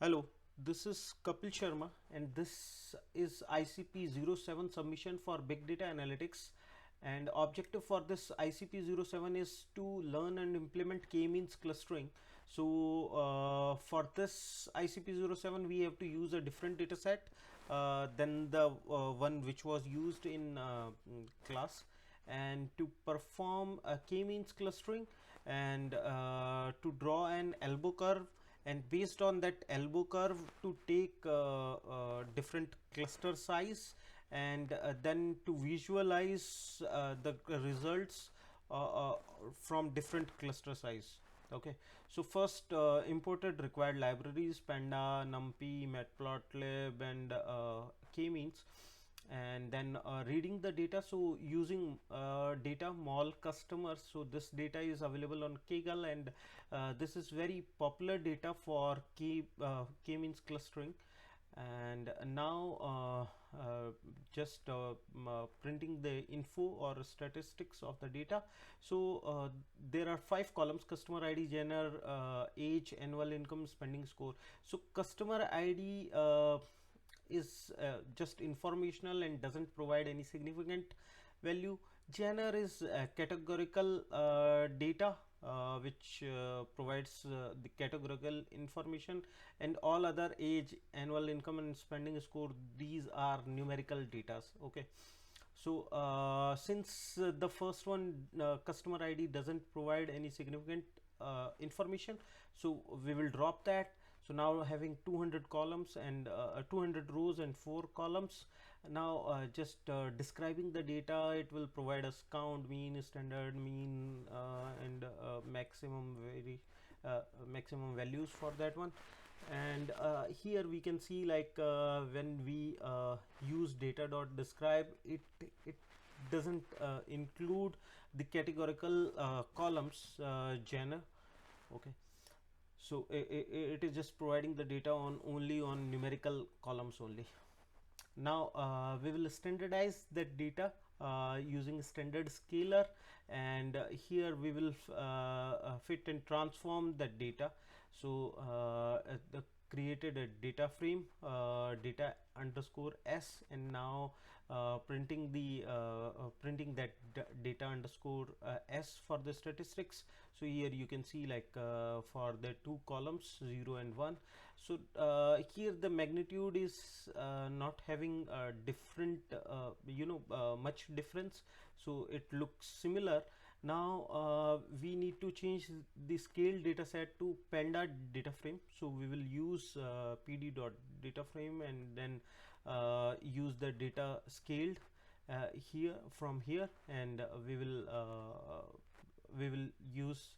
Hello, this is Kapil Sharma, and this is ICP 07 submission for Big Data Analytics. And objective for this ICP 07 is to learn and implement k-means clustering. So for this ICP 07, we have to use a different data set than the one which was used in class. And to perform a k-means clustering and to draw an elbow curve, and based on that elbow curve to take different cluster size, and then to visualize the results from different cluster size. Okay, so first imported required libraries: Panda, NumPy, Matplotlib, and k-means. And then reading the data, so using data mol customers, so this data is available on Kaggle, and this is very popular data for k-means clustering. And now just printing the info or statistics of the data. So there are 5 columns: customer ID, genre, age, annual income, spending score. So customer ID is just informational and doesn't provide any significant value. Genre is categorical data which provides the categorical information, and all other: age, annual income, and spending score, these are numerical data. Okay, so since the first one, customer ID, doesn't provide any significant information, so we will drop that. So now having 200 columns and 200 rows and 4 columns. Now just describing the data, it will provide us count, mean, standard, mean, and maximum values for that one. And here we can see, like when we use data.describe, it doesn't include the categorical columns genre. Okay, so it is just providing the data on only on numerical columns only. Now we will standardize that data using standard scaler, and here we will fit and transform that data. So the created a data frame, data underscore s, and now printing that data underscore s for the statistics. So here you can see, like for the 2 columns 0 and 1. So here the magnitude is not having a different much difference, so it looks similar. Now we need to change the scale data set to Panda data frame. So we will use pd dot data frame, and then use the data scaled here from here, and we will use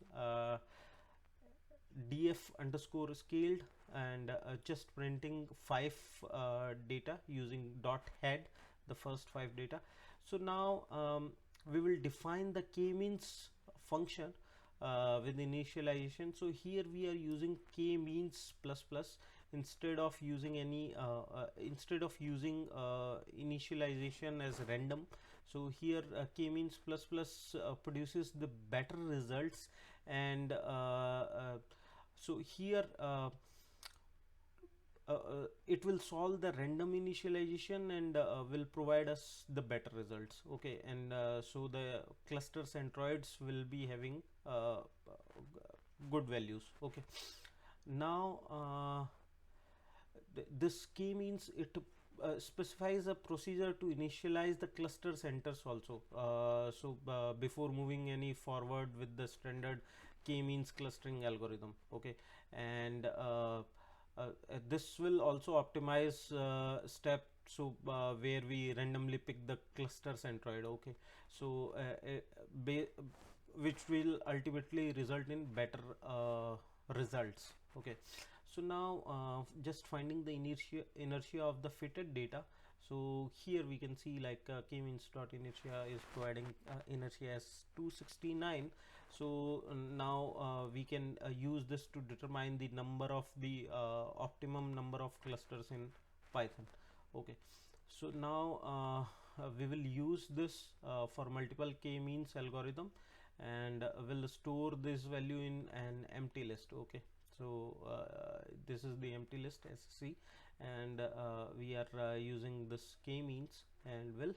df underscore scaled, and just printing 5 data using dot head, the first 5 data. So now we will define the k-means function with initialization. So here we are using k-means plus plus instead of using any initialization as random. So here k-means plus plus produces the better results, and so here it will solve the random initialization, and will provide us the better results. Okay, and so the cluster centroids will be having good values. Okay, now this k-means, it specifies a procedure to initialize the cluster centers also. So before moving any forward with the standard k-means clustering algorithm. Okay, and this will also optimize step, so where we randomly pick the cluster centroid. Okay, so which will ultimately result in better results. Okay, so now just finding the inertia of the fitted data. So here we can see, like k-means dot inertia is providing inertia as 269. So now we can use this to determine the number of the optimum number of clusters in Python. Okay, so now we will use this for multiple k-means algorithm, and will store this value in an empty list. Okay, So this is the empty list SSC, and we are using this k-means and will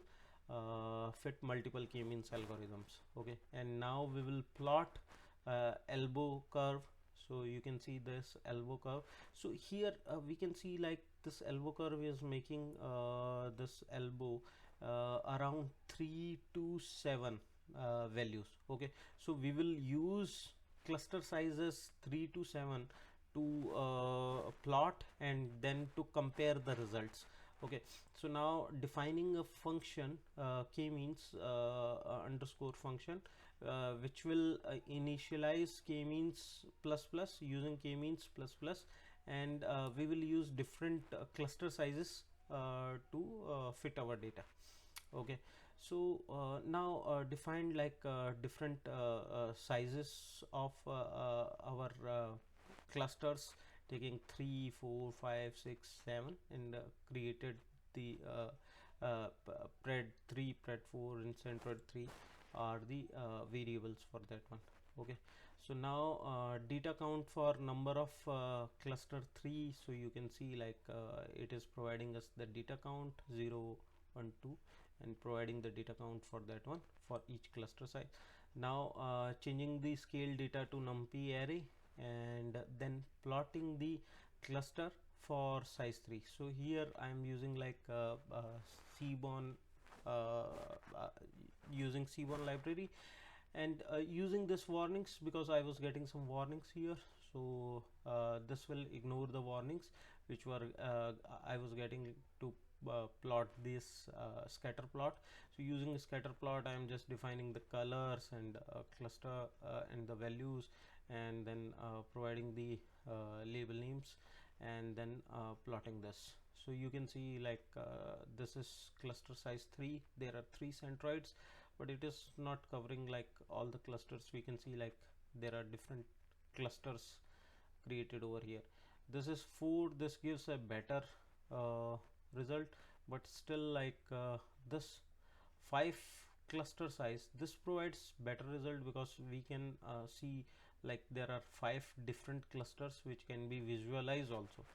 fit multiple k-means algorithms. Okay, and now we will plot elbow curve. So you can see this elbow curve. So here we can see like this elbow curve is making this elbow around 3 to 7 values. Okay, so we will use cluster sizes 3 to 7 to plot and then to compare the results. Okay, so now defining a function k-means underscore function which will initialize k-means plus plus using k-means plus plus, and we will use different cluster sizes to fit our data. Okay, so now defined like different sizes of our clusters, taking 3, 4, 5, 6, 7, and created the pred 3, pred 4, and centroid 3 are the variables for that one. Okay, so now data count for number of cluster 3. So you can see like it is providing us the data count 0, 1, 2, and providing the data count for that one for each cluster size. Now changing the scale data to numpy array and then plotting the cluster for size 3. So here I am using like Seaborn, using Seaborn library, and using this warnings because I was getting some warnings here. So this will ignore the warnings which were I was getting to plot this scatter plot. So using a scatter plot I am just defining the colors and cluster and the values, and then providing the label names, and then plotting this. So you can see like this is cluster size 3. There are 3 centroids, but it is not covering like all the clusters. We can see like there are different clusters created over here. This is 4. This gives a better result, but still like this 5 cluster size, this provides better result because we can see like there are 5 different clusters which can be visualized also,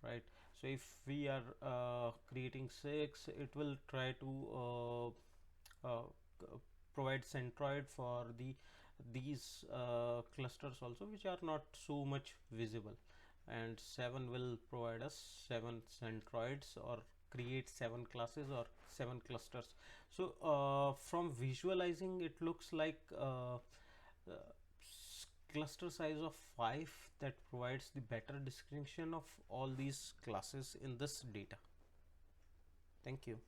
right? So if we are creating 6, it will try to provide centroid for these clusters also, which are not so much visible, and 7 will provide us 7 centroids or create 7 classes or 7 clusters. So from visualizing it looks like cluster size of 5 that provides the better description of all these classes in this data. Thank you.